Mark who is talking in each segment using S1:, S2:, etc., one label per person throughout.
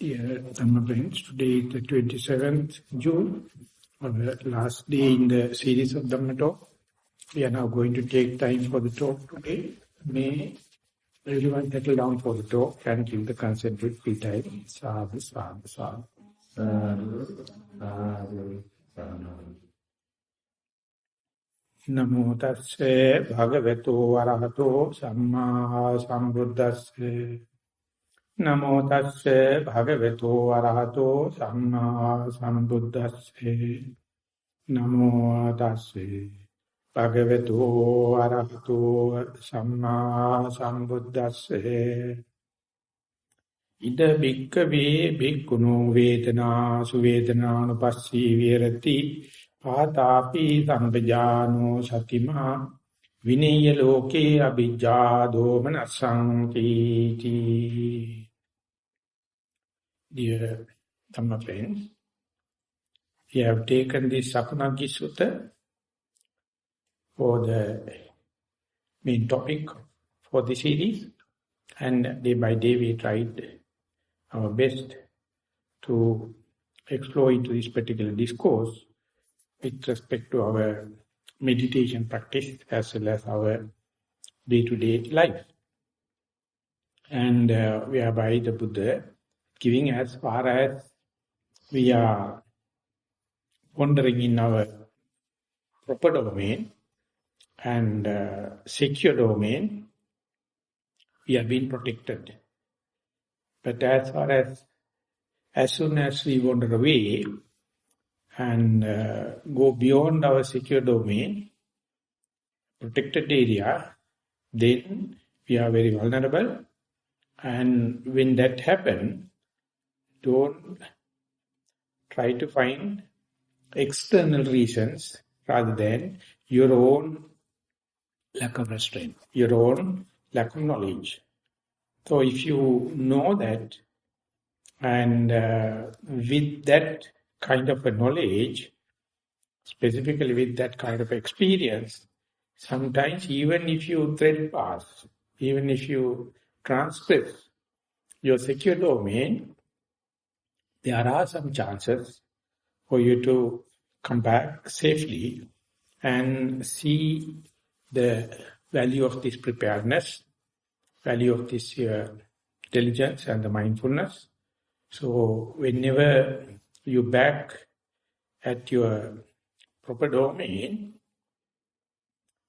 S1: Dear Dhamma friends, today is the 27th June, our last day in the series of Dhamma talk. We are now going to take time for the talk today. May everyone settle down for the talk and give the consent with free time. Sadhu, sadhu, sadhu. Sadhu, sadhu, sadhu. Namo tasse bhagavato arahato samma sambuddhasse. Namo tasse bhagavato arahato samma sambuddhasse. Namo tasse bhagavato arahato samma sambuddhasse. Ida bhikkave bhikkhuno vedana suvedananupassī virati pātāpi sampajāno satima vinaya loke abhijjādo manassaṅ. Dear Dhamma friends, we have taken this Sakunaggi Sutta for the main topic for the series, and day by day we tried our best to explore into this particular discourse with respect to our meditation practice as well as our day-to-day life. And whereby the Buddha giving as far as we are wandering in our proper domain and secure domain, we are being protected. But as far as soon as we wander away and go beyond our secure domain, protected area, then we are very vulnerable. And when that happens, don't try to find external reasons rather than your own lack of restraint, your own lack of knowledge. So if you know that, and with that kind of a knowledge, specifically with that kind of experience, sometimes even if you tread past, even if you transgress your secure domain, there are some chances for you to come back safely and see the value of this preparedness, value of this diligence and the mindfulness. So whenever you back at your proper domain,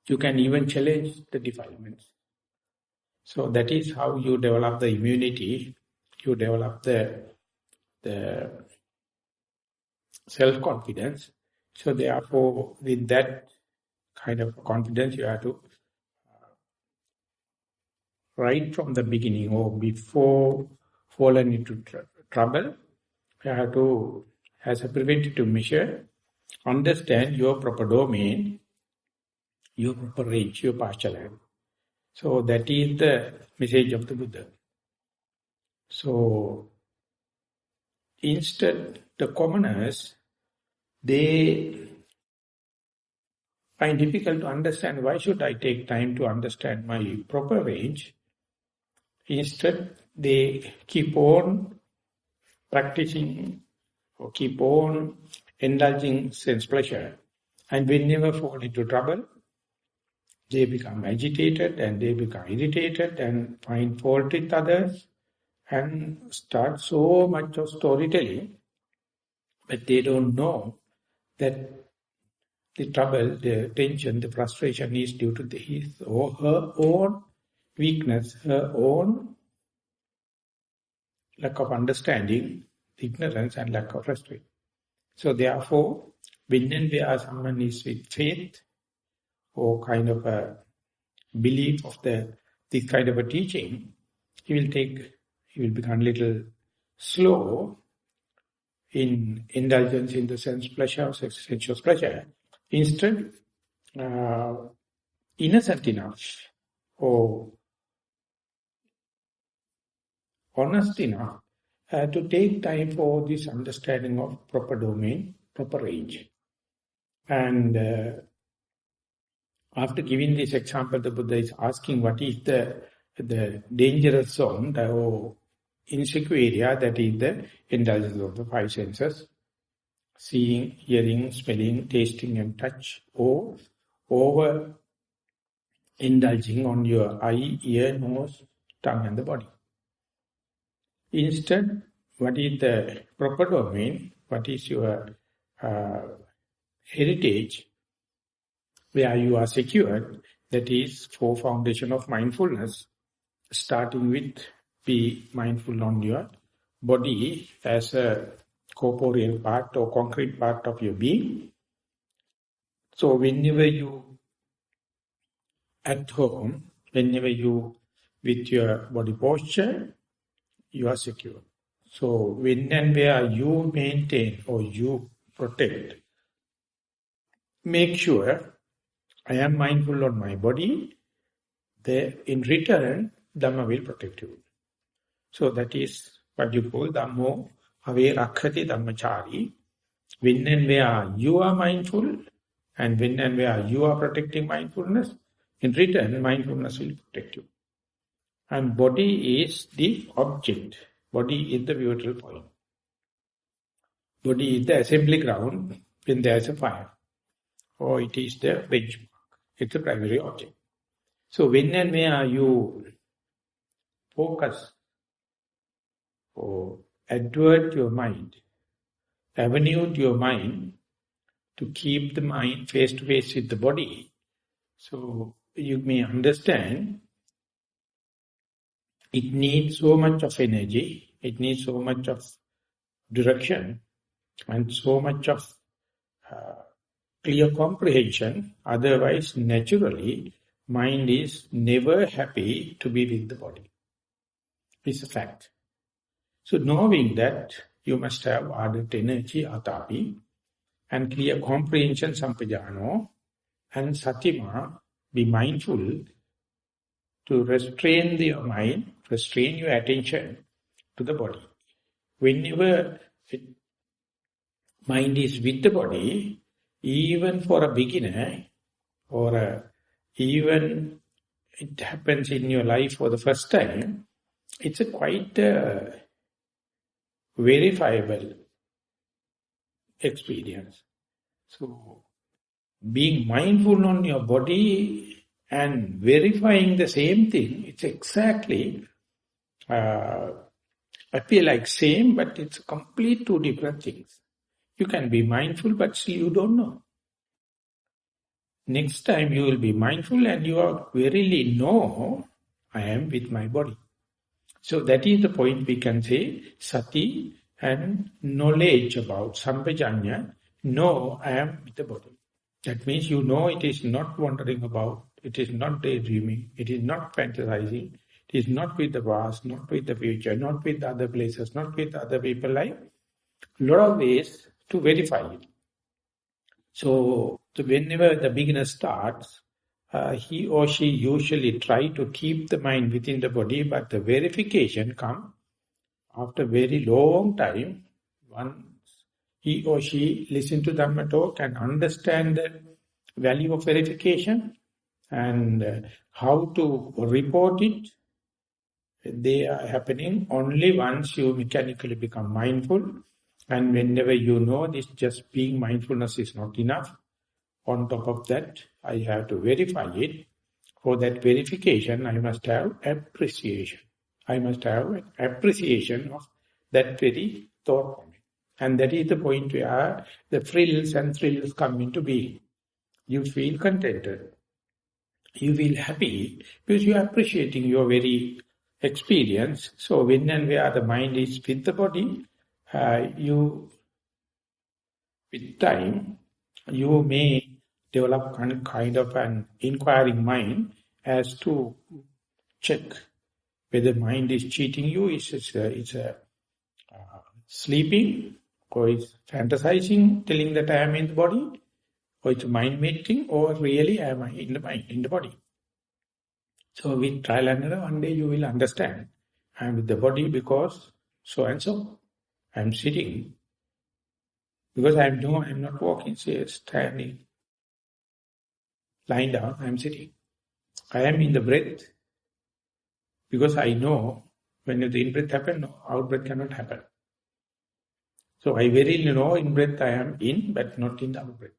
S1: you can even challenge the defilements. So that is how you develop the immunity, you develop the self-confidence. So therefore, with that kind of confidence, you have to, right from the beginning or before falling into trouble, you have to, as a preventative measure, understand your proper domain, your proper range, your pasture land. So that is the message of the Buddha. So instead, the commoners, they find difficult to understand why should I take time to understand my proper range. Instead, they keep on practicing or keep on indulging sense pleasure, and will never fall into trouble. They become agitated and they become irritated and find fault with others and start so much of storytelling, but they don't know that the trouble, the tension, the frustration is due to his or her own weakness, her own lack of understanding, ignorance and lack of restraint. So therefore, when and where someone is with faith or kind of a belief of this kind of a teaching, he will become a little slow in indulgence in the sense pleasure, sensuous pleasure. Instead, innocent enough or honest enough to take time for this understanding of proper domain, proper range. And after giving this example, the Buddha is asking what is the dangerous zone or insecure area, that is the indulgence of the five senses, seeing, hearing, smelling, tasting and touch, or over indulging on your eye, ear, nose, tongue and the body. Instead, what is the proper domain, what is your heritage, where you are secured, that is four foundation of mindfulness, starting with be mindful on your body as a corporeal part or concrete part of your being. So whenever you at home, whenever you with your body posture, you are secure. So when and where you maintain or you protect, make sure I am mindful on my body, in return, Dhamma will protect you. So that is what you call Dhammo Ave Rakhati Dhammachari. When and where you are mindful and when and where you are protecting mindfulness, in return, mindfulness will protect you. And body is the object. Body is the pivotal point. Body is the assembly ground when there is a fire. Or it is the benchmark. It's the primary object. So when and where you focus or advert your mind, avenue your mind to keep the mind face to face with the body, so you may understand it needs so much of energy, it needs so much of direction and so much of clear comprehension. Otherwise, naturally, mind is never happy to be with the body. It's a fact. So knowing that, you must have ardent energy, atapi, and clear comprehension, sampajano, and satima, be mindful to restrain your mind, restrain your attention to the body. Whenever mind is with the body, even for a beginner, or even it happens in your life for the first time, it's a quite verifiable experience. So, being mindful on your body and verifying the same thing, it's exactly appear like same, but it's complete two different things. You can be mindful, but still you don't know. Next time you will be mindful and you are verily know, I am with my body. So that is the point we can say, sati and knowledge about sampajanya, know I am with the body. That means you know it is not wandering about, it is not daydreaming, it is not fantasizing, it is not with the past, not with the future, not with other places, not with other people like. Lot of ways to verify it. So whenever the beginner starts, he or she usually try to keep the mind within the body, but the verification comes after very long time. Once he or she listen to Dhamma talk and understand the value of verification and how to report it, they are happening only once you mechanically become mindful. And whenever you know this, just being mindfulness is not enough. On top of that, I have to verify it. For that verification, I must have appreciation. I must have appreciation of that very thought. And that is the point where the frills and thrills come into being. You feel contented. You feel happy because you are appreciating your very experience. So when and where the mind is with the body, with time, you may develop kind of an inquiring mind as to check whether mind is cheating you, it's sleeping, or it's fantasizing, telling that I am in the body, or it's mind making, or really am I in the mind, in the body. So with trial and error, one day you will understand. I am with the body because so and so. I am sitting because I am not walking, say, standing, lying down, I am sitting. I am in the breath because I know When the in-breath happens, no, out-breath cannot happen. So I verily know in-breath I am in, but not in the out-breath.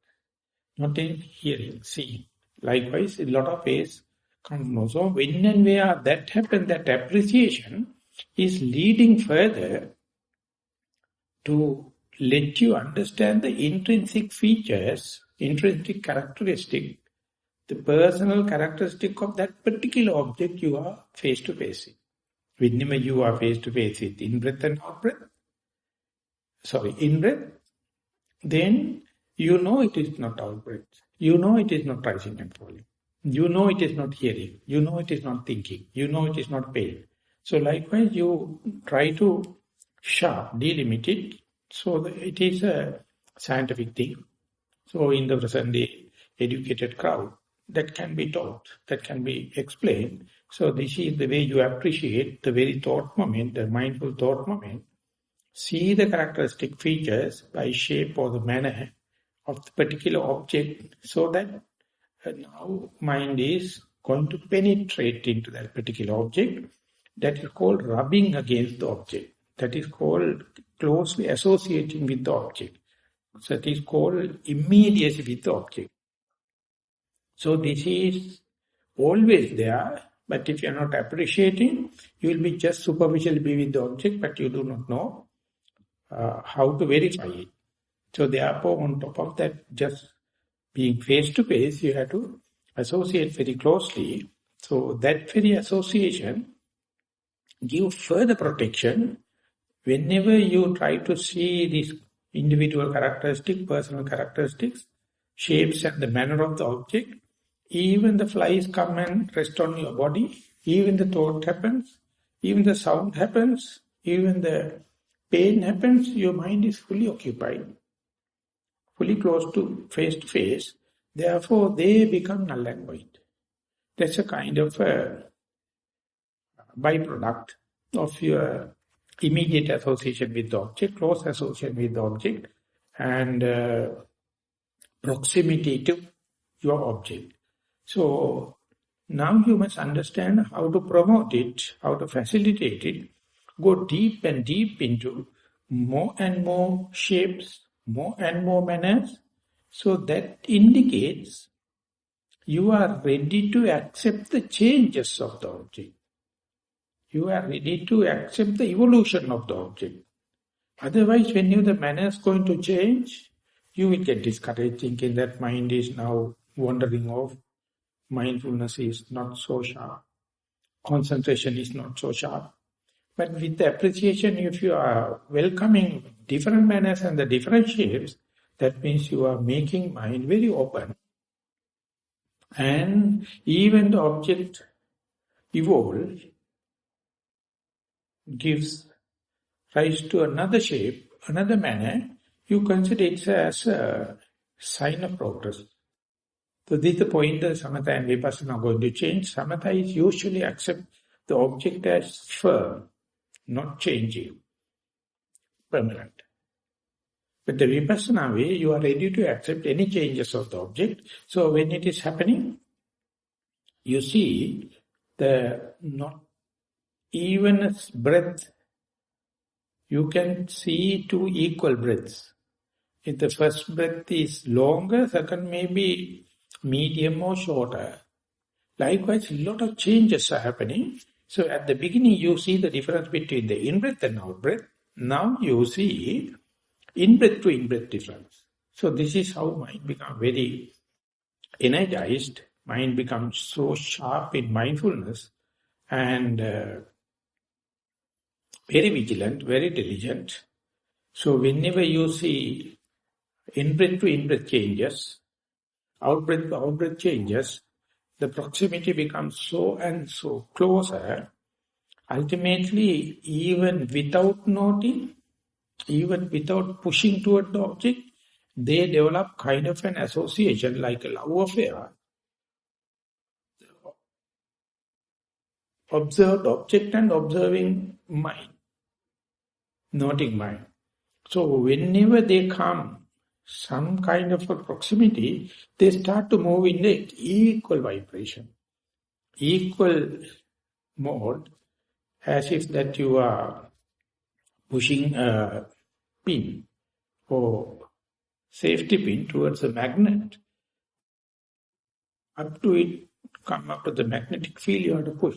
S1: Not in hearing, seeing. Likewise, a lot of ways can't know. So when and where that happens, that appreciation is leading further to let you understand the intrinsic features, intrinsic characteristic, the personal characteristic of that particular object you are face to face with. Whenever you are face to face with in-breath and out-breath, in-breath, then you know it is not out-breath. You know it is not rising and falling. You know it is not hearing. You know it is not thinking. You know it is not pain. So likewise, you try to delimit it, so that it is a scientific thing. So in the present day educated crowd, that can be taught, that can be explained. So this is the way you appreciate the very thought moment, the mindful thought moment. See the characteristic features by shape or the manner of the particular object, so that now mind is going to penetrate into that particular object. That is called rubbing against the object. That is called closely associating with the object. So that is called immediacy with the object. So this is always there, but if you are not appreciating, you will be just superficially be with the object, but you do not know how to verify it. So therefore, on top of that, just being face to face, you have to associate very closely. So that very association gives further protection. Whenever you try to see these individual characteristics, personal characteristics, shapes and the manner of the object, even the flies come and rest on your body, even the thought happens, even the sound happens, even the pain happens, your mind is fully occupied, fully close to face. Therefore, they become null and void. That's a kind of a byproduct of your immediate association with the object, close association with the object, and proximity to your object. So now you must understand how to promote it, how to facilitate it, go deep and deep into more and more shapes, more and more manners. So that indicates you are ready to accept the changes of the object. You are ready to accept the evolution of the object. Otherwise, when the manner is going to change, you will get discouraged, thinking that mind is now wandering off. Mindfulness is not so sharp. Concentration is not so sharp. But with the appreciation, if you are welcoming different manners and the different shapes, that means you are making mind very open. And even the object evolves, gives rise to another shape, another manner, you consider it as a sign of progress. So this is the point that Samatha and Vipassana are going to change. Samatha is usually accept the object as firm, not changing, permanent. But the Vipassana way, you are ready to accept any changes of the object. So when it is happening, you see the not even a breath, you can see two equal breaths. If the first breath is longer, second may be medium or shorter. Likewise, a lot of changes are happening. So at the beginning, you see the difference between the in-breath and out-breath. Now you see in-breath to in-breath difference. So this is how mind becomes very energized. Mind becomes so sharp in mindfulness and very vigilant, very diligent. So whenever you see in-breath to in-breath changes, out-breath to out-breath changes, the proximity becomes so and so closer. Ultimately, even without noting, even without pushing toward the object, they develop kind of an association like a love affair. Observed object and observing mind, noting mind. So whenever they come, some kind of a proximity, they start to move in the equal vibration, equal mode, as if that you are pushing a pin or safety pin towards a magnet. Up to it, come up to the magnetic field, you have to push.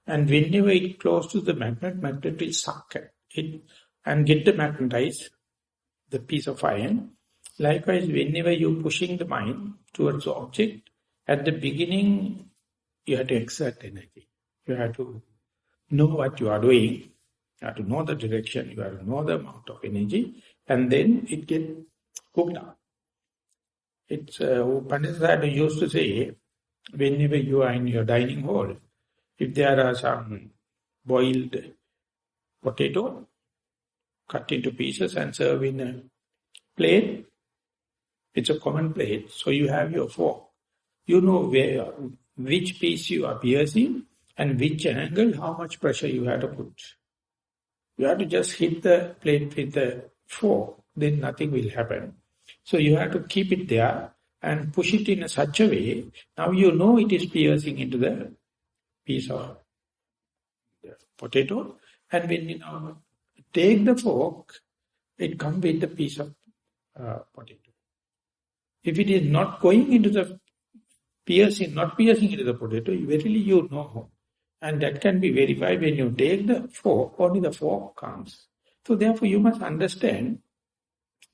S1: And whenever it close to the magnet will suck it and get the magnetized, the piece of iron. Likewise, whenever you're pushing the mind towards the object, at the beginning, you have to exert energy. You have to know what you are doing. You have to know the direction. You have to know the amount of energy. And then it gets hooked up. It's Pandit used to say, whenever you are in your dining hall, if there are some boiled potato cut into pieces and served in a plate, it's a common plate, so you have your fork. You know which piece you are piercing and which angle, how much pressure you have to put. You have to just hit the plate with the fork, then nothing will happen. So you have to keep it there and push it in such a way, now you know it is piercing into the piece of the potato, and when you now take the fork, it comes with the piece of potato. If it is not going into the not piercing into the potato, verily you know. And that can be verified when you take the fork, only the fork comes. So therefore you must understand,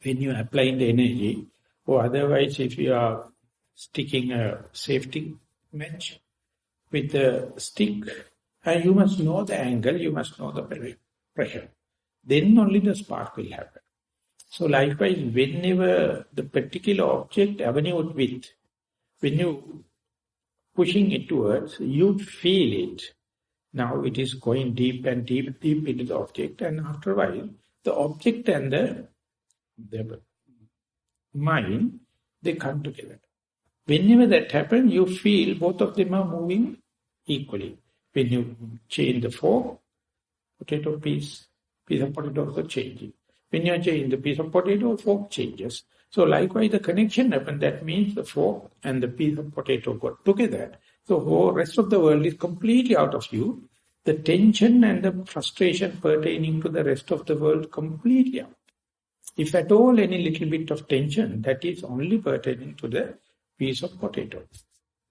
S1: when you are applying the energy, or otherwise if you are sticking a safety match with a stick, and you must know the angle, you must know the pressure. Then only the spark will happen. So likewise, whenever the particular object avenue with, when you pushing it towards, you feel it. Now it is going deep and deep into the object, and after a while, the object and the mind, they come together. Whenever that happens, you feel both of them are moving equally. When you change the fork, potato piece of potato also changing. When you change the piece of potato, fork changes. So likewise the connection happens. That means the fork and the piece of potato got together. So the whole rest of the world is completely out of you. The tension and the frustration pertaining to the rest of the world completely out. If at all any little bit of tension, that is only pertaining to the piece of potato.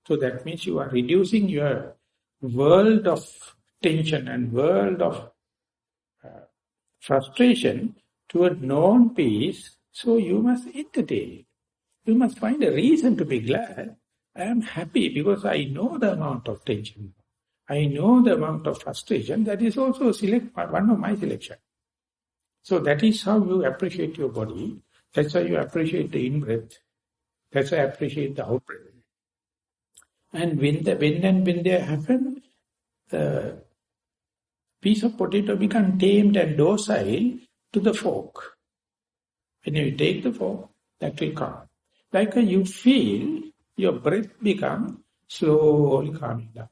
S1: So that means you are reducing your world of tension and world of frustration to a known peace. So you must entertain it. You must find a reason to be glad. I am happy because I know the amount of tension. I know the amount of frustration. That is also one of my selection. So that is how you appreciate your body. That's how you appreciate the in-breath. That's how you appreciate the out-breath. And when they happen, the piece of potato becomes tamed and docile to the fork. When you take the fork, that will come. Like you feel your breath become slowly calming down.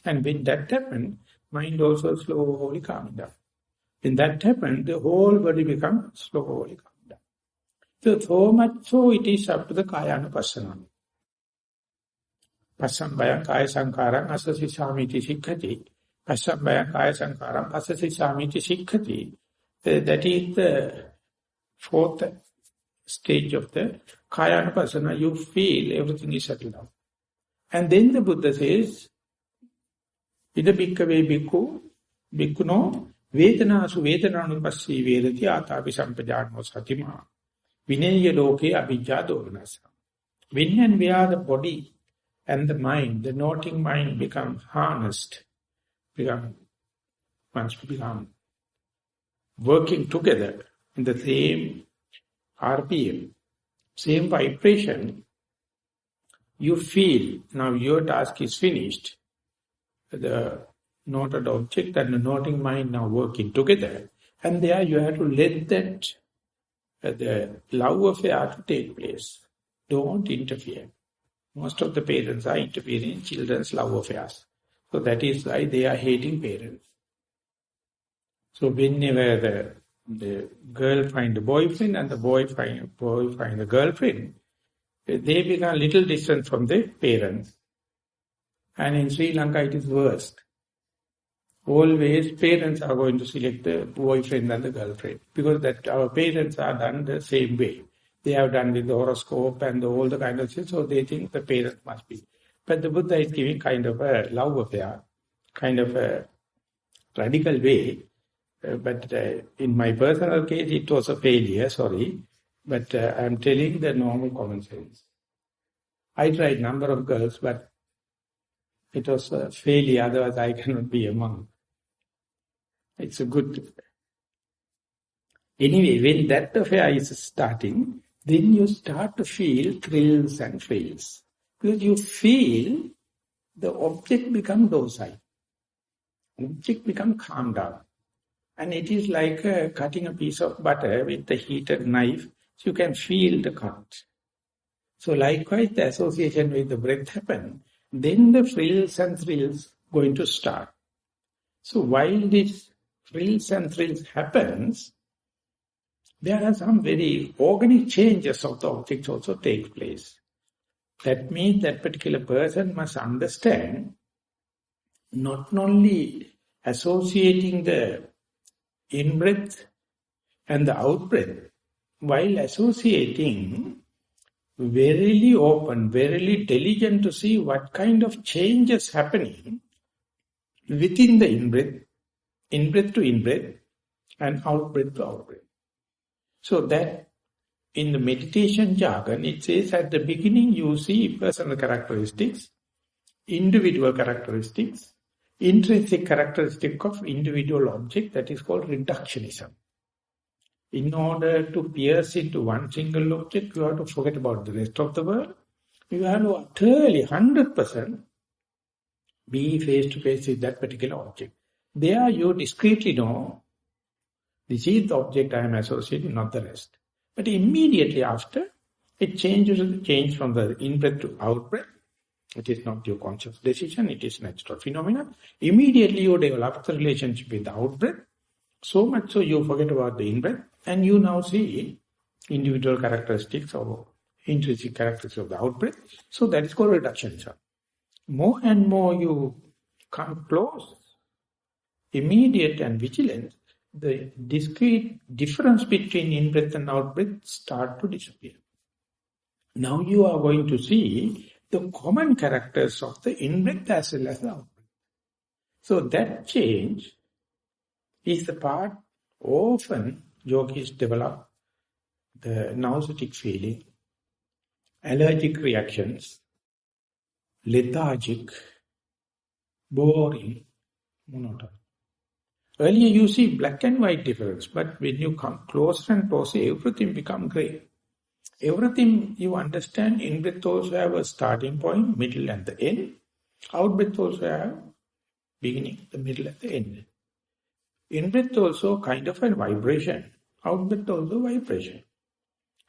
S1: And when that happens, mind also slowly calming down. When that happens, the whole body becomes slowly calming down. So much so it is up to the Kaya-anupassana. Passambayam kaya sankarang asasi samiti sikkati. Passambayam kaya sankarang asasi samiti sikkati. That is the fourth stage of the Kaya-anupassana. You feel everything is settled down. And then the Buddha says, Ida bhikkave bhikkhu, bhikkhuno, vedanasu vedananupassi vedati atapi sampajano satima. Vinaya loke abhijja doranasa. When and where the body and the mind, the noting mind become harnessed, become working together in the same RPM, same vibration, you feel now your task is finished. The noted object and the noting mind now working together, and there you have to let that the love affair to take place. Don't interfere. Most of the parents are interfering in children's love affairs. So that is why they are hating parents. So whenever the girl finds the boyfriend and the boy finds the girlfriend, they become a little distant from the parents. And in Sri Lanka it is worse. Always parents are going to select the boyfriend and the girlfriend because that our parents are done the same way. They have done with the horoscope and all the kind of things, so they think the parents must be. But the Buddha is giving kind of a love affair, kind of a radical way. But in my personal case, it was a failure, sorry. But I am telling the normal common sense. I tried number of girls, but it was a failure, otherwise I cannot be a monk. It's a good... Anyway, when that affair is starting, then you start to feel thrills and thrills. Because you feel the object become docile. Object become calm down. And it is like cutting a piece of butter with a heated knife, so you can feel the cut. So likewise, the association with the breath happen, then the frills and thrills going to start. So while this frills and thrills happens, there are some very organic changes of the objects also take place. That means that particular person must understand not only associating the in-breath and the out-breath, while associating, verily open, verily diligent to see what kind of changes happening within the in-breath to in-breath, and out-breath to out-breath. So that in the meditation jargon, it says at the beginning you see personal characteristics, individual characteristics, intrinsic characteristic of individual object, that is called reductionism. In order to pierce into one single object, you have to forget about the rest of the world. You have to utterly 100% be face to face with that particular object. There you discreetly know, this is the object I am associating, not the rest. But immediately after, it change from the in-breath to out-breath. It is not your conscious decision, it is natural phenomena. Immediately you develop the relationship with the out-breath. So much so you forget about the in-breath, and you now see individual characteristics or intrinsic characteristics of the out-breath. So that is called reductionism. More and more you come close, immediate and vigilant, the discrete difference between in-breath and out-breath start to disappear. Now you are going to see the common characters of the in-breath as well as the out-breath. So that change is the part often yogis develop the nauseatic feeling, allergic reactions, lethargic, boring, monotone. Earlier you see black and white difference, but when you come closer and closer, everything becomes grey. Everything you understand, in-breath also have a starting point, middle and the end. Out-breath also have beginning, the middle and the end. In-breath also kind of a vibration, out-breath also vibration.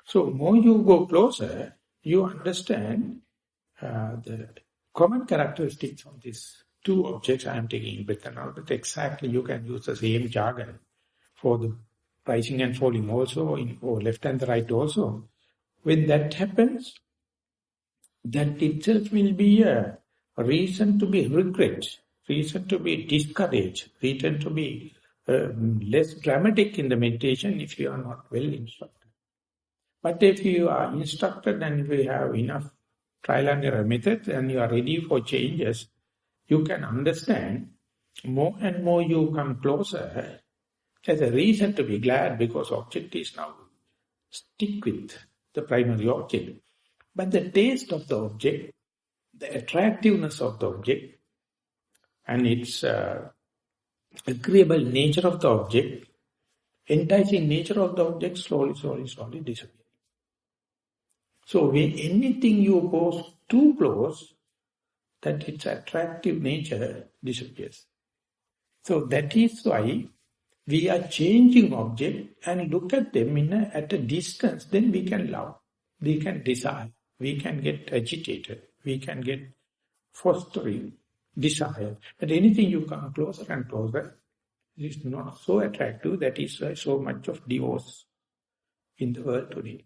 S1: So more you go closer, you understand the common characteristics of these two objects I am taking, in-breath and out-breath. Exactly, you can use the same jargon for the rising and falling also, or left and the right also. When that happens, that itself will be a reason to be regret, reason to be discouraged, reason to be less dramatic in the meditation if you are not well instructed. But if you are instructed and if you have enough trial and error methods and you are ready for changes, you can understand more and more you come closer. There's a reason to be glad because object is now stick with the primary object. But the taste of the object, the attractiveness of the object, and its agreeable nature of the object, enticing nature of the object slowly disappears. So when anything you go too close, that its attractive nature disappears. So that is why we are changing object and look at them at a distance, then we can love, we can desire, we can get agitated, we can get fostering desire. But anything you come closer and closer, it is not so attractive. That is why so much of divorce in the world today.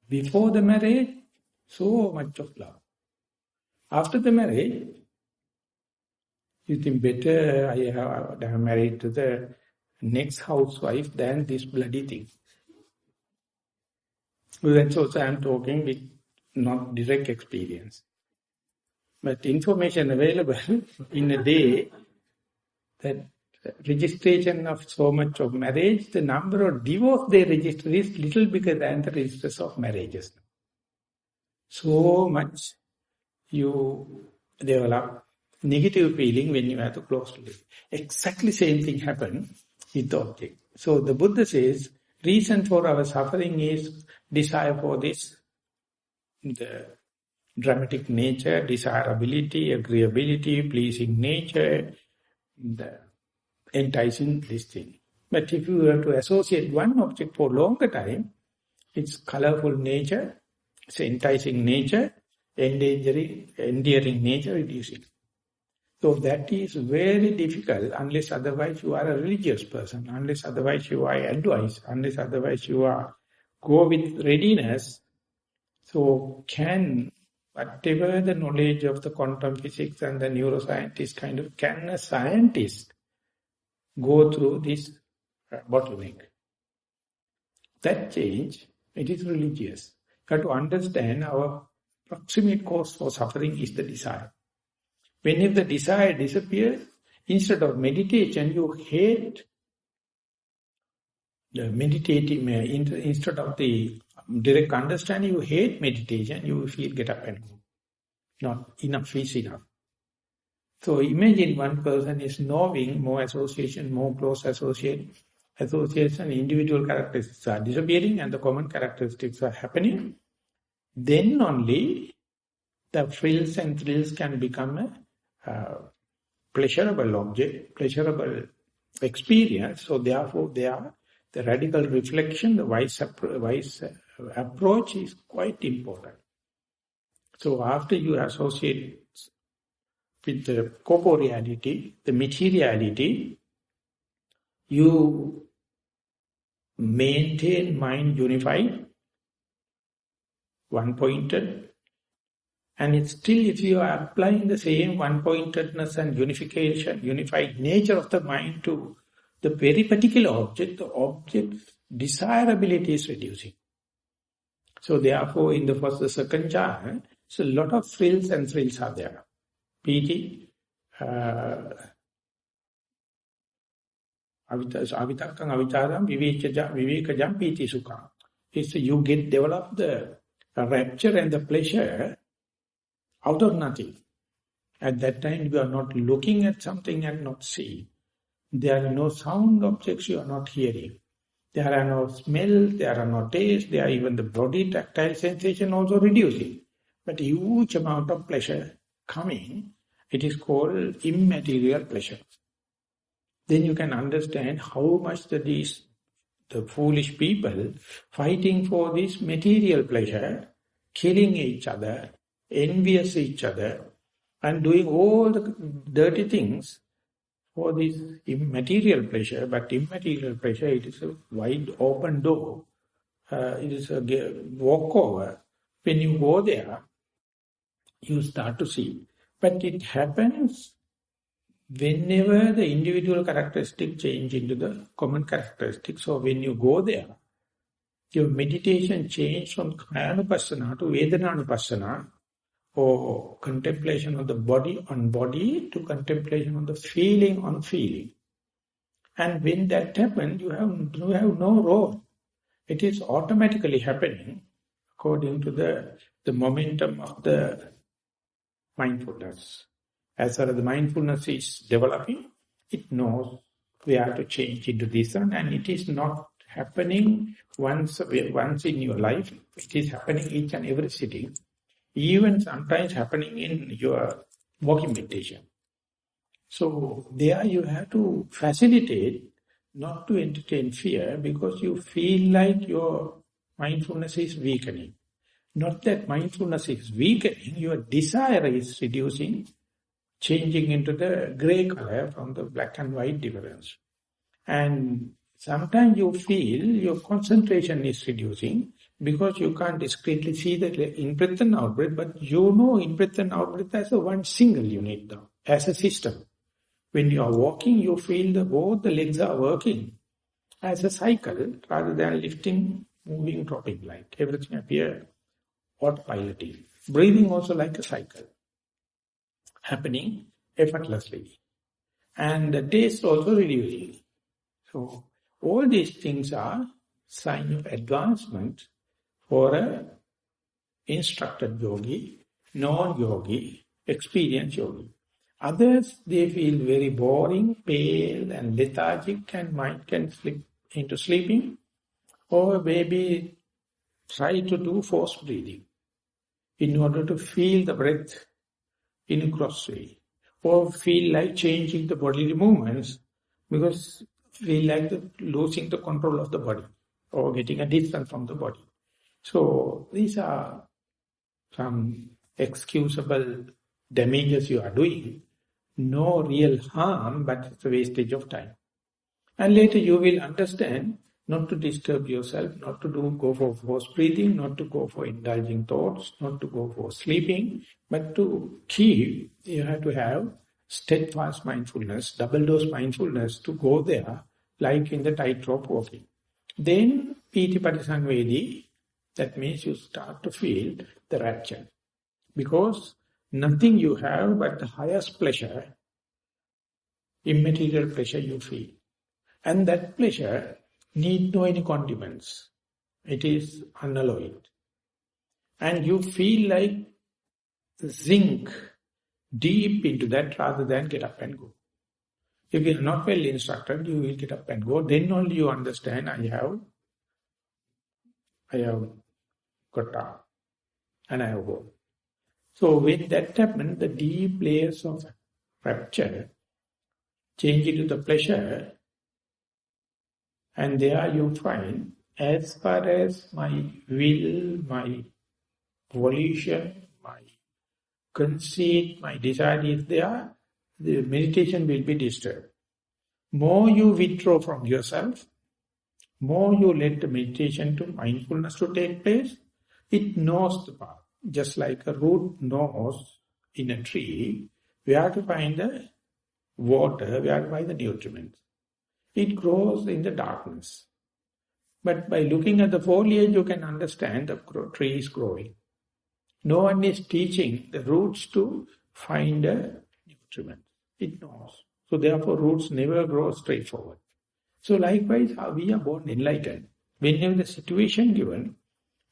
S1: Before the marriage, so much of love. After the marriage, You think better I am married to the next housewife than this bloody thing. So that's also I am talking with not direct experience. But information available in a day that registration of so much of marriage, the number of divorce they register is little bigger than the registers of marriages. So much you develop negative feeling when you have to close to it. Exactly same thing happen with the object. So the Buddha says, reason for our suffering is desire for this, the dramatic nature, desirability, agreeability, pleasing nature, the enticing this thing. But if you were to associate one object for longer time, its colorful nature, its enticing nature, endearing nature reducing. So that is very difficult unless otherwise you are a religious person, unless otherwise you are advised, unless otherwise you are go with readiness. So can whatever the knowledge of the quantum physics and the neuroscientist kind of, can a scientist go through this bottleneck? That change, it is religious. You have to understand our proximate cause for suffering is the desire. Whenever the desire disappears, instead of meditation, you hate the meditating, instead of the direct understanding, you hate meditation, you feel get up and go. Not enough is enough. So imagine one person is knowing more association, more close association, individual characteristics are disappearing and the common characteristics are happening. Then only the frills and thrills can become a pleasurable object, pleasurable experience. So therefore, the radical reflection, the wise approach is quite important. So after you associate with the corporeality, the materiality, you maintain mind unified, one-pointed, and it's still, if you are applying the same one-pointedness and unification, unified nature of the mind to the very particular object, the object's desirability is reducing. So therefore, in the second jhana, so a lot of frills and thrills are there. Piti, avitakkam avitaram vivekajam piti sukha. It's you develop the rapture and the pleasure out of nothing. At that time, you are not looking at something and not seeing. There are no sound objects you are not hearing. There are no smells, there are no tastes, there are even the body tactile sensation also reducing. But huge amount of pleasure coming, it is called immaterial pleasure. Then you can understand how much the foolish people fighting for this material pleasure, killing each other, envious each other, and doing all the dirty things for this immaterial pleasure. But immaterial pleasure, it is a wide open door. It is a walkover. When you go there, you start to see. But it happens whenever the individual characteristic change into the common characteristic. So when you go there, your meditation change from Kayanupassana to Vedananupassana, or contemplation of the body on body to contemplation of the feeling on feeling. And when that happens, you have no role. It is automatically happening according to the momentum of the mindfulness. As far as the mindfulness is developing, it knows where to change into this one, and it is not happening once in your life. It is happening each and every sitting. Even sometimes happening in your walking meditation. So there you have to facilitate not to entertain fear, because you feel like your mindfulness is weakening. Not that mindfulness is weakening, your desire is reducing, changing into the grey color from the black and white difference. And sometimes you feel your concentration is reducing, because you can't discretely see the in-breath and out-breath, but you know in-breath and out-breath as a one single unit now, as a system. When you are walking, you feel both the legs are working as a cycle rather than lifting, moving, dropping, like everything appear autopiloting. Breathing also like a cycle, happening effortlessly. And the taste also really, really. So all these things are sign of advancement for a instructed yogi, non-yogi, experienced yogi. Others, they feel very boring, pale and lethargic and mind can slip into sleeping or maybe try to do forced breathing in order to feel the breath in a cross way or feel like changing the bodily movements because feel like losing the control of the body or getting a distance from the body. So these are some excusable damages you are doing. No real harm, but it's a wastage of time. And later you will understand not to disturb yourself, not to go for forced breathing, not to go for indulging thoughts, not to go for sleeping, but to keep, you have to have steadfast mindfulness, double dose mindfulness to go there, like in the tightrope walking. Then, Piti Patisanvedi, that means you start to feel the rapture. Because nothing you have but the highest pleasure, immaterial pleasure you feel. And that pleasure need no any condiments. It is unalloyed. And you feel like zinc deep into that rather than get up and go. If you are not well instructed, you will get up and go. Then only you understand, I have got up and I have gone. So when that happens, the deep layers of rapture change into the pleasure, and there you find, as far as my will, my volition, my conceit, my desire is there, the meditation will be disturbed. More you withdraw from yourself, more you let the meditation to mindfulness to take place, it knows the path. Just like a root knows in a tree, where to find the water, where to find the nutrients. It grows in the darkness. But by looking at the foliage, you can understand the tree is growing. No one is teaching the roots to find a nutriment. It knows. So therefore, roots never grow straightforward. So likewise, we are born enlightened. Whenever the situation given,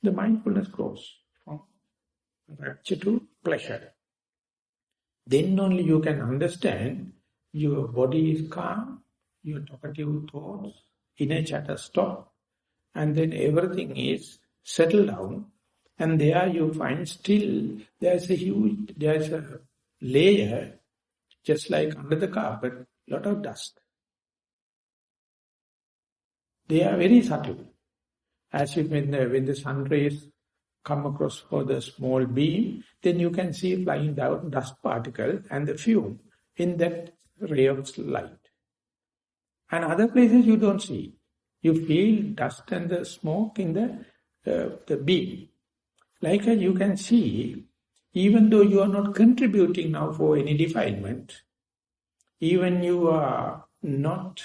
S1: the mindfulness grows from rapture to pleasure. Then only you can understand your body is calm, your talkative thoughts, inner chatter stop, and then everything is settled down, and there you find still there's a layer, just like under the carpet, lot of dust. They are very subtle. As if when the sun rays come across for the small beam, then you can see flying down dust particle and the fume in that ray of light. And other places you don't see. You feel dust and the smoke in the beam. Like you can see, even though you are not contributing now for any defilement, even you are not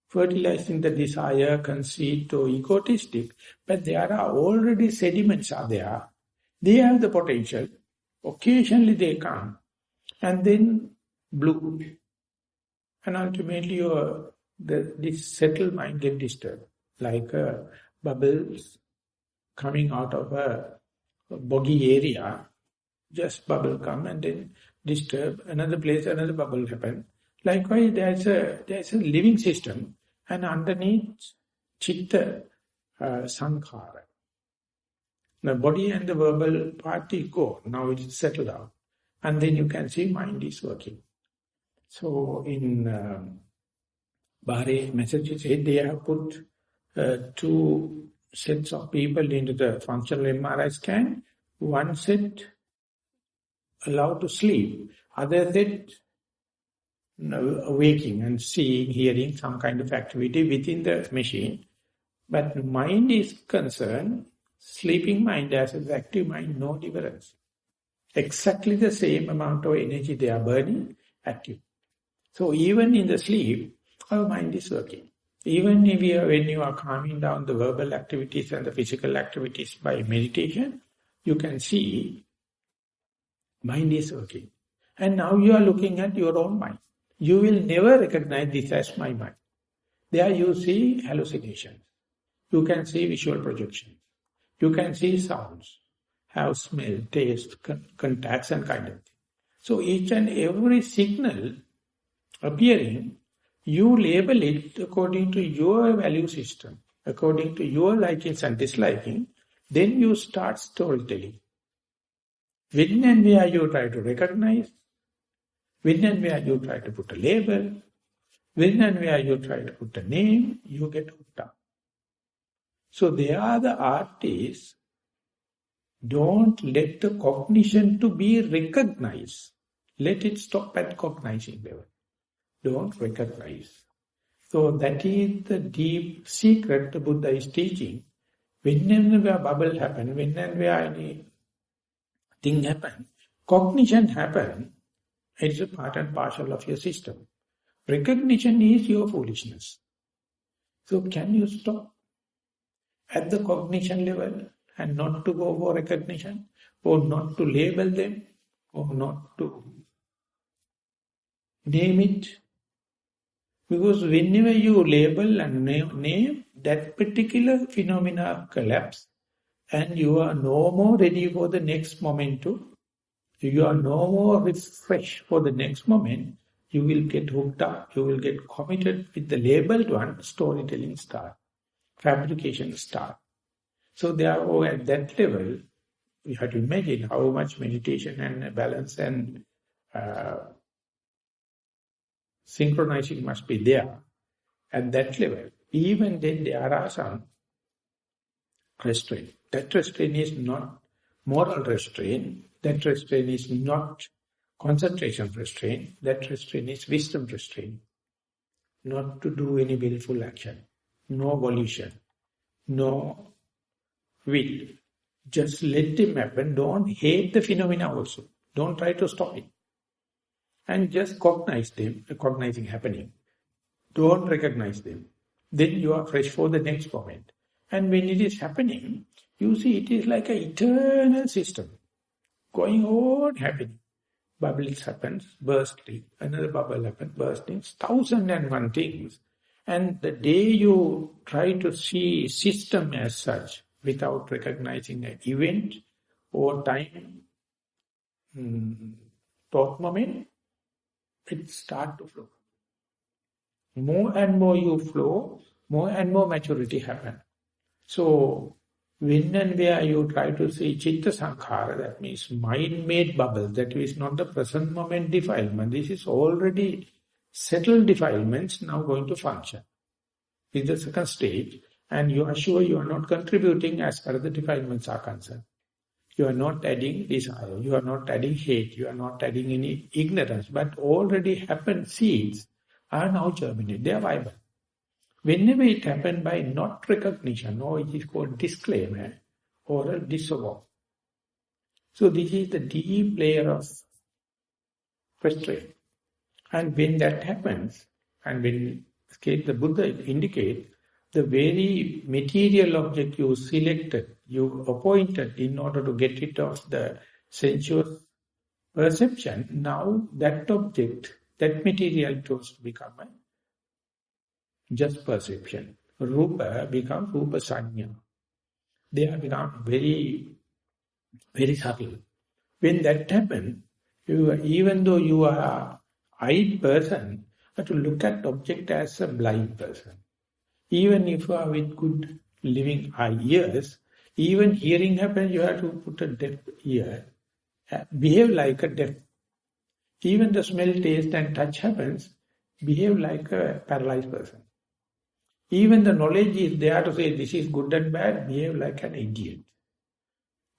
S1: fertilizing the desire, conceit or egotistic, but there are already sediments are there. They have the potential. Occasionally they come and then bloom. And ultimately this settled mind get disturbed, like bubbles coming out of a boggy area. Just bubble come and then disturb another place, another bubble happen. Likewise, there's a living system, and underneath chitta sankhara. The body and the verbal party go. Now it is settled out, and then you can see mind is working. So in Bahrain, Massachusetts, they have put 2 sets of people into the functional MRI scan. One set allowed to sleep, other set waking and seeing, hearing some kind of activity within the machine. But mind is concerned, sleeping mind as an active mind, no difference. Exactly the same amount of energy they are burning, active. So even in the sleep, our mind is working. Even if when you are calming down the verbal activities and the physical activities by meditation, you can see mind is working. And now you are looking at your own mind. You will never recognize this as my mind. There you see hallucinations. You can see visual projection. You can see sounds, have smell, taste, contacts and kind of thing. So each and every signal appearing, you label it according to your value system, according to your likings and disliking, then you start storytelling. When and where you try to recognize, when and where you try to put a label, when and where you try to put a name, you get hooked up. So they are the artists. Don't let the cognition to be recognized. Let it stop at cognizing level. Don't recognize. So that is the deep secret the Buddha is teaching. Whenever a bubble happens, whenever any thing happens, cognition happens, it is a part and parcel of your system. Recognition is your foolishness. So can you stop at the cognition level and not to go for recognition, or not to label them, or not to name it? Because whenever you label and name, that particular phenomena collapse, and you are no more ready for the next moment to, you are no more refreshed for the next moment, you will get hooked up, you will get committed with the labeled one, storytelling start, fabrication start. So therefore at that level, you have to imagine how much meditation and balance and synchronizing must be there at that level. Even then there are some restraint. That restraint is not moral restraint. That restraint is not concentration restraint. That restraint is wisdom restraint. Not to do any willful action. No volition. No will. Just let them happen. Don't hate the phenomena also. Don't try to stop it. And just cognize them, cognizing happening. Don't recognize them. Then you are fresh for the next moment. And when it is happening, you see it is like an eternal system. Going on happening. Bubbles happens, bursting. Another bubble happens, bursting. 1,001 things. And the day you try to see system as such, without recognizing an event or time, thought moment, it starts to flow. More and more you flow, more and more maturity happens. So, when and where you try to see chitta sankhara, that means mind-made bubble, that is not the present moment defilement. This is already settled defilements now going to function. This is the second stage, and you are sure you are not contributing as far as the defilements are concerned. You are not adding desire, you are not adding hate, you are not adding any ignorance, but already happened seeds are now germinated, they are viable. Whenever it happens by not recognition, or it is called disclaimer, or a disavowal. So this is the deep layer of restraint. And when that happens, and when the Buddha indicates, the very material object you selected, you appointed in order to get rid of the sensuous perception, now that object, that material tools become a just perception. Rupa becomes Rupa Sanya. They have become very, very subtle. When that happens, even though you are an eyed person, you have to look at object as a blind person. Even if you are with good living ears, even hearing happens, you have to put a deaf ear. Behave like a deaf. Even the smell, taste and touch happens, behave like a paralyzed person. Even the knowledge is there to say this is good and bad, behave like an idiot.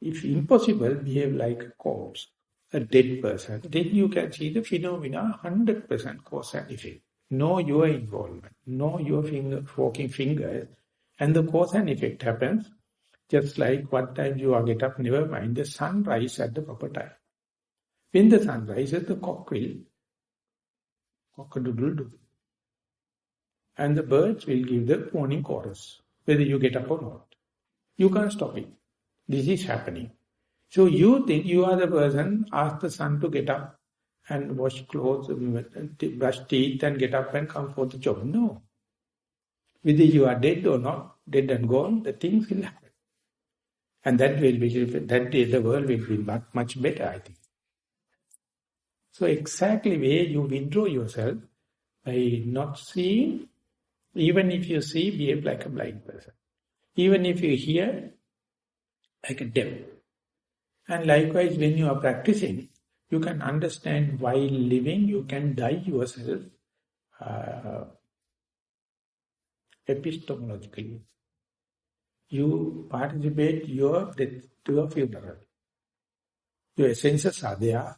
S1: If impossible, behave like a corpse, a dead person. Then you can see the phenomena 100% cause and effect. Know your involvement, know your walking fingers, and the cause and effect happens just like what time you are get up, never mind, the sun rises at the proper time. When the sun rises, the cock will Cock-a-doodle-doo. And the birds will give the morning chorus, whether you get up or not. You can't stop it. This is happening. So you think you are the person, ask the sun to get up and wash clothes, brush teeth and get up and come for the job. No. Whether you are dead or not, dead and gone, the things will happen. And that day the world will be much better, I think. So exactly where you withdraw yourself by not seeing, even if you see, behave like a blind person. Even if you hear, like a deaf. And likewise, when you are practicing, you can understand while living, you can die yourself epistemologically. You participate your death to your funeral. Your senses are there.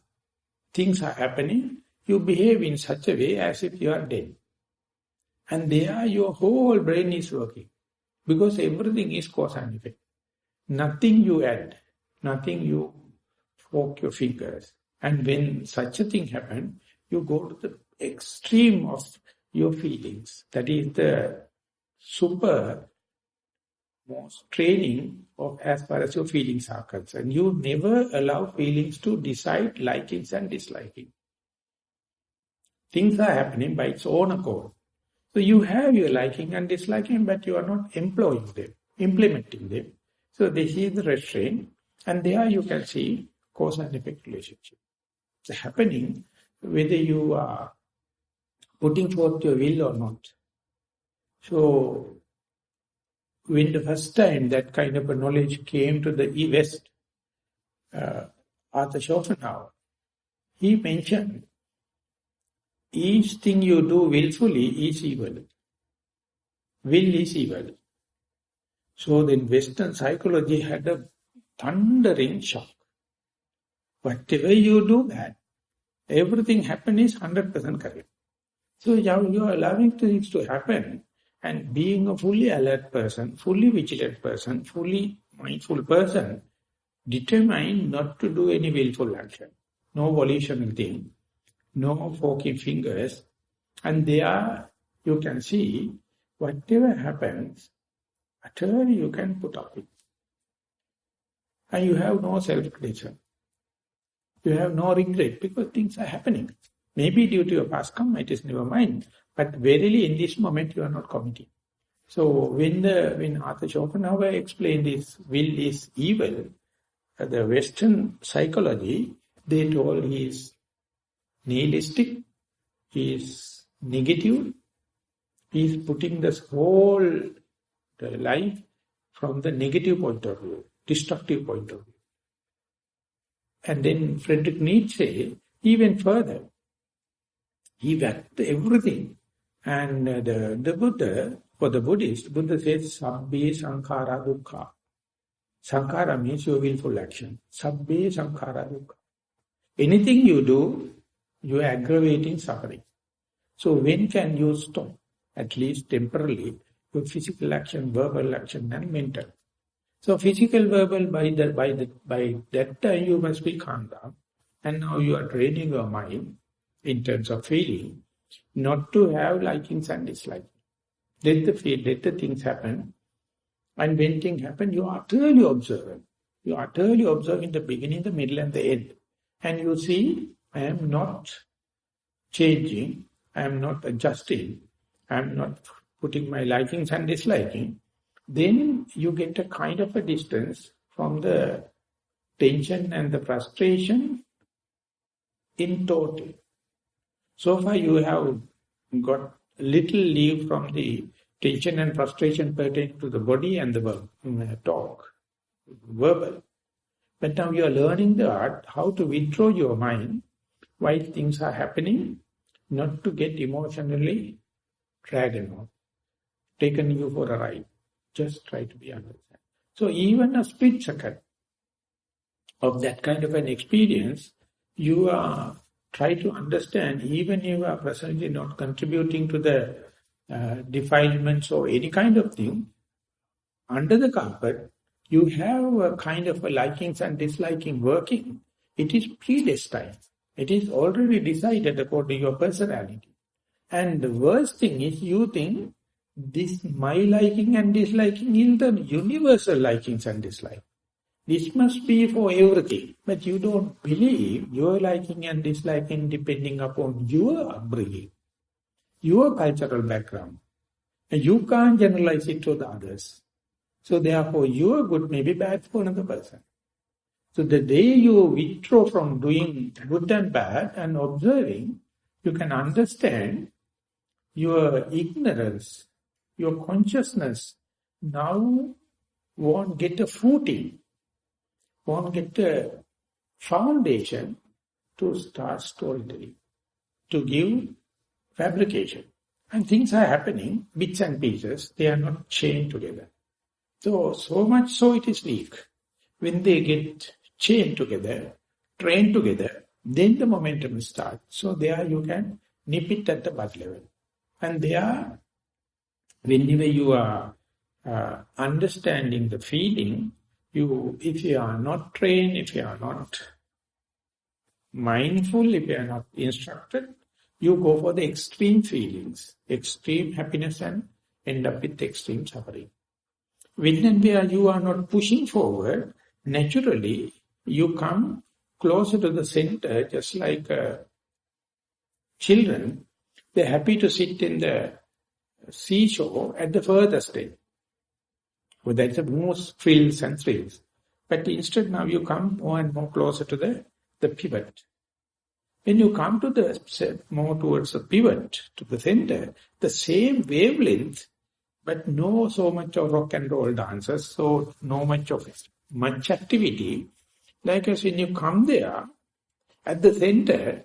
S1: Things are happening. You behave in such a way as if you are dead. And there your whole brain is working. Because everything is cause and effect. Nothing you add. Nothing you fork your fingers. And when such a thing happens, you go to the extreme of your feelings. That is the super most training of as far as your feelings are concerned. You never allow feelings to decide likings and disliking. Things are happening by its own accord. So you have your liking and disliking, but you are not employing them, implementing them. So this is the restraint, and there you can see cause and effect relationship. It's happening whether you are putting forth your will or not. So when the first time that kind of a knowledge came to the West, Arthur Schopenhauer, he mentioned, each thing you do willfully is evil. Will is evil. So then Western psychology had a thundering shock. Whatever you do that, everything happen is 100% correct. So you are allowing things to happen, and being a fully alert person, fully vigilant person, fully mindful person, determined not to do any willful action. No volitional thing, no forking fingers. And there you can see whatever happens, utterly you can put up with. And you have no self-criticism. You have no regret because things are happening. Maybe due to your past karma, it is never mind. But verily in this moment you are not committing. So when Arthur Schopenhauer explained this will is evil, the Western psychology, they told he is nihilistic, he is negative, he is putting this whole life from the negative point of view, destructive point of view. And then Friedrich Nietzsche, even further, he whacked everything. And the Buddha, for the Buddhist, Buddha says, Sabbe Sankhara Dukkha. Sankhara means your willful action. Sabbe Sankhara Dukkha. Anything you do, you are aggravating suffering. So when can you stop? At least temporarily, your physical action, verbal action and mental. So physical, verbal, by that time you must be calm down. And now you are training your mind in terms of feeling, not to have likings and dislikings. Let the things happen. And when things happen, you are utterly observant. You are utterly observing the beginning, the middle and the end. And you see, I am not changing, I am not adjusting, I am not putting my likings and disliking. Then you get a kind of a distance from the tension and the frustration in total. So far you have got little leave from the tension and frustration pertaining to the body and the talk, verbal. But now you are learning the art, how to withdraw your mind while things are happening, not to get emotionally dragged on, taken you for a ride. Just try to be understand. So even a split second of that kind of an experience, you are try to understand, even if you are presently not contributing to the defilements or any kind of thing, under the carpet, you have a kind of a likings and disliking working. It is predestined. It is already decided according to your personality. And the worst thing is you think this my liking and disliking is the universal likings and dislikes. This must be for everything. But you don't believe your liking and disliking depending upon your upbringing, your cultural background. And you can't generalize it to the others. So therefore your good may be bad for another person. So the day you withdraw from doing good and bad and observing, you can understand your ignorance, your consciousness now won't get a footing, won't get a foundation to start storytelling, to give fabrication. And things are happening, bits and pieces, they are not chained together. So much so it is weak. When they get chained together, trained together, then the momentum starts. So there you can nip it at the butt level. And there, whenever you are understanding the feeling, if you are not trained, if you are not mindful, if you are not instructed, you go for the extreme feelings, extreme happiness and end up with extreme suffering. When and where you are not pushing forward, naturally you come closer to the center, just like children. They're happy to sit in the seashore at the furthest end. Well, that's the most thrills and thrills. But instead now you come more and more closer to the pivot. When you come to the more towards the pivot, to the center, the same wavelength, but no so much of rock and roll dances, so no much activity. Like as when you come there, at the center,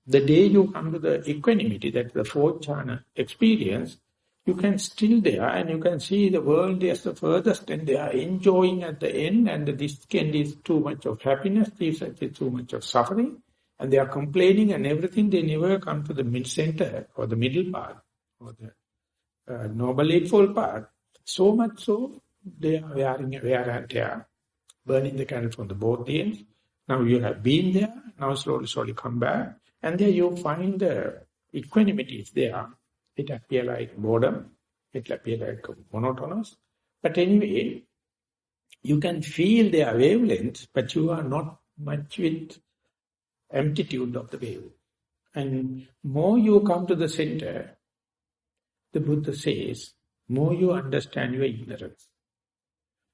S1: the day you come to the equanimity, that's the fourth jhana experience, you can still there and you can see the world as the furthest and they are enjoying at the end, and this end is too much of happiness, this is too much of suffering, and they are complaining and everything. They never come to the mid-center or the middle part or the noble eightfold part. So much so, they are wear and tear, burning the candle from the both ends. Now you have been there, now slowly come back, and there you find the equanimity is there. It appears like boredom, it appears like monotonous. But anyway, you can feel their wavelength, but you are not much with amplitude of the wave. And more you come to the center, the Buddha says, more you understand your ignorance.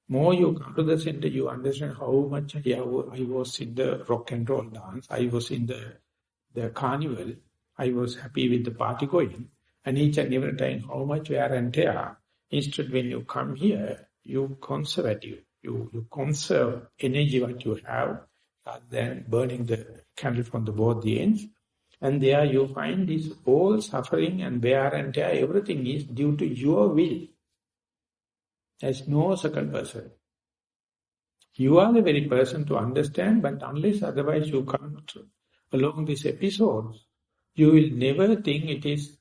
S1: More you come to the center, you understand how much I was in the rock and roll dance, I was in the carnival, I was happy with the party going, and each and every time how much wear and tear. Instead, when you come here, you conservative, you conserve energy what you have, rather than burning the candle from the both the ends. And there you find this all suffering and wear and tear, everything is due to your will. There's no second person. You are the very person to understand, but unless otherwise you come along this episode, you will never think it is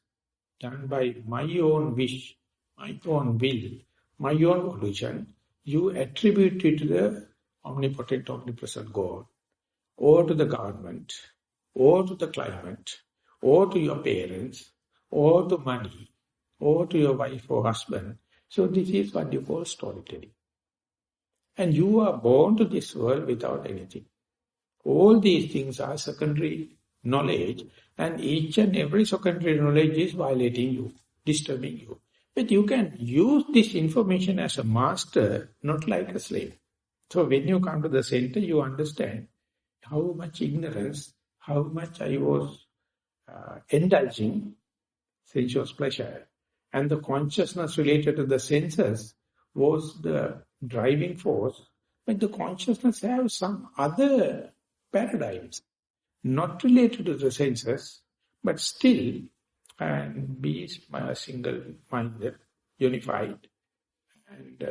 S1: done by my own wish, my own will, my own volition. You attribute it to the omnipotent, omnipresent God, or to the government, or to the climate, or to your parents, or to money, or to your wife or husband. So this is what you call storytelling. And you are born to this world without anything. All these things are secondary knowledge, and each and every secondary knowledge is violating you, disturbing you. But you can use this information as a master, not like a slave. So when you come to the center, you understand how much ignorance, how much I was indulging sensuous pleasure. And the consciousness related to the senses was the driving force. But the consciousness has some other paradigms, not related to the senses, but still and be single-minded, unified, and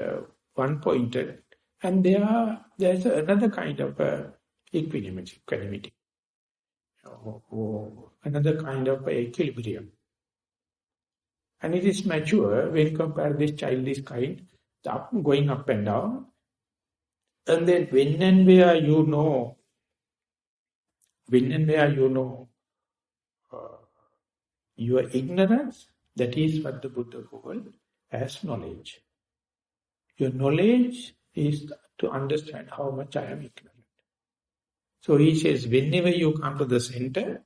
S1: one-pointed. And there's another kind of equanimity, or another kind of equilibrium. And it is mature when compared this childish kind, going up and down. And then when and where you know your ignorance, that is what the Buddha called as knowledge. Your knowledge is to understand how much I am ignorant. So he says, whenever you come to the center,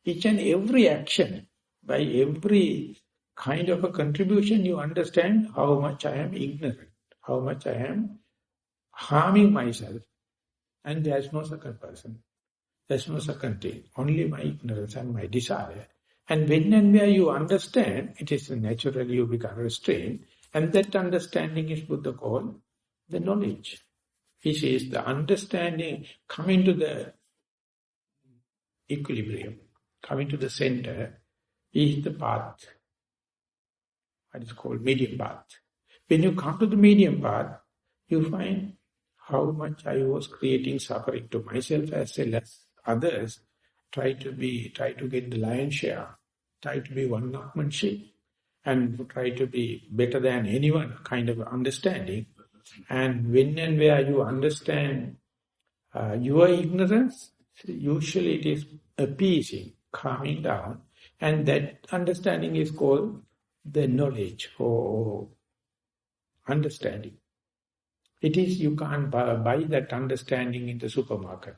S1: each and every action, by every kind of a contribution, you understand how much I am ignorant, how much I am harming myself. And there's no second person. There's no second thing. Only my ignorance and my desire. And when and where you understand, it is naturally you become restrained. And that understanding is Buddha called the knowledge. He says the understanding, coming to the equilibrium, coming to the center, is the path. What is called medium path. When you come to the medium path, you find how much I was creating suffering to myself as well as others. Try to get the lion's share. Try to be one-upmanship. And try to be better than anyone, kind of understanding. And when and where you understand your ignorance, usually it is appeasing, calming down. And that understanding is called the knowledge or understanding. It is, you can't buy that understanding in the supermarket.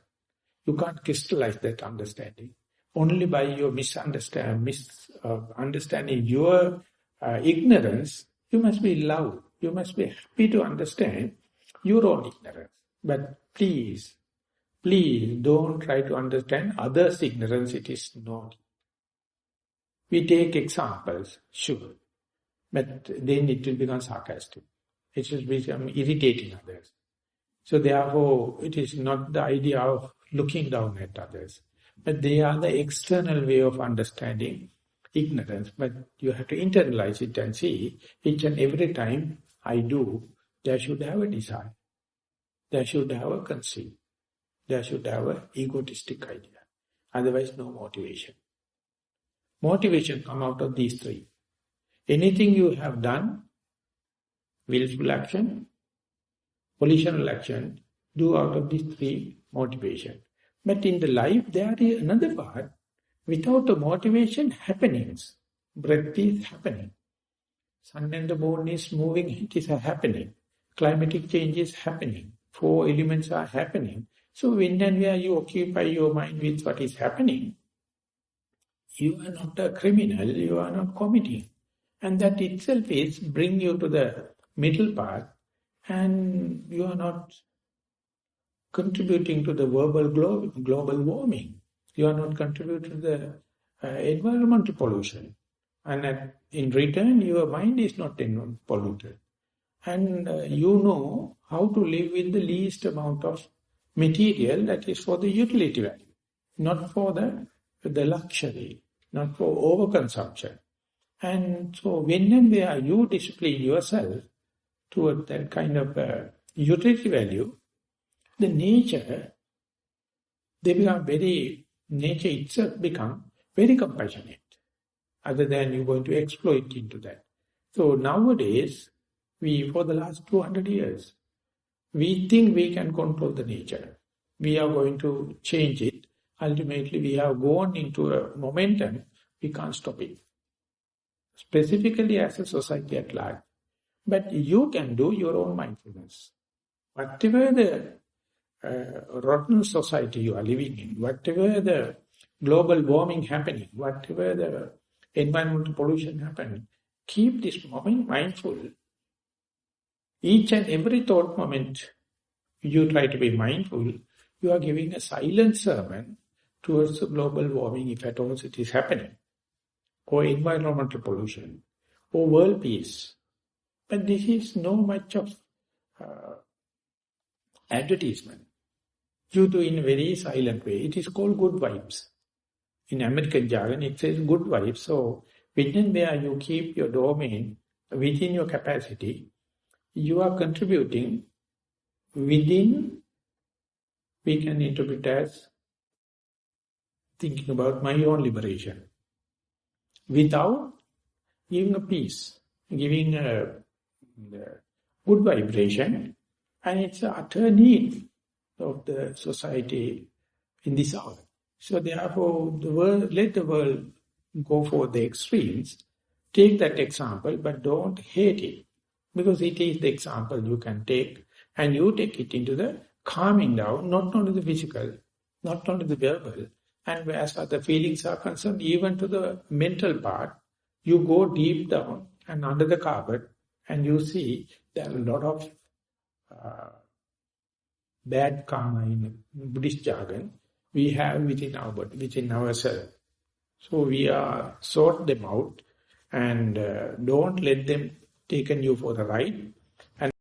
S1: You can't crystallize that understanding. Only by your understanding your ignorance, you must be loved. You must be happy to understand your own ignorance. But please don't try to understand others' ignorance. It is not. We take examples, sure. But then it will become sarcastic. It will become irritating others. So therefore, it is not the idea of looking down at others. But they are the external way of understanding ignorance. But you have to internalize it and see, each and every time I do, there should have a desire. There should have a conceit. There should have an egotistic idea. Otherwise, no motivation. Motivation comes out of these three. Anything you have done, willful action, volitional action, do out of these three motivation. But in the life, there is another part. Without a motivation, happenings. Breath is happening. Sun and the moon is moving, it is happening. Climatic change is happening. 4 elements are happening. So when and where you occupy your mind with what is happening, you are not a criminal, you are not committing. And that itself is bring you to the middle path, and you are not contributing to the global warming. You are not contributing to the environmental pollution. And in return, your mind is not polluted. And you know how to live with the least amount of material that is for the utility value, not for the luxury, not for overconsumption. And so when and where you discipline yourself toward that kind of utility value, the nature itself become very compassionate, other than you going to exploit into that. So nowadays, for the last 200 years, we think we can control the nature. We are going to change it. Ultimately, we have gone into a momentum, we can't stop it. Specifically as a society at large. But you can do your own mindfulness. Whatever the rotten society you are living in, whatever the global warming happening, whatever the environmental pollution happening, keep this moment mindful. Each and every thought moment, you try to be mindful, you are giving a silent sermon towards the global warming, if at all it is happening, or environmental pollution, or world peace. But this is no much of advertisement. You do in a very silent way. It is called good vibes. In American jargon, it says good vibes. So, within where you keep your domain within your capacity, you are contributing within, we can interpret as thinking about my own liberation, without giving a peace, giving a good vibration, and it's an utter need of the society in this hour. So therefore, let the world go for the extremes, take that example, but don't hate it. Because it is the example you can take, and you take it into the calming down, not only the physical, not only the verbal, and as far as the feelings are concerned, even to the mental part, you go deep down and under the carpet, and you see there are a lot of bad karma in Buddhist jargon we have within our body, within ourselves. So we are sort them out and don't let them taken you for the ride. And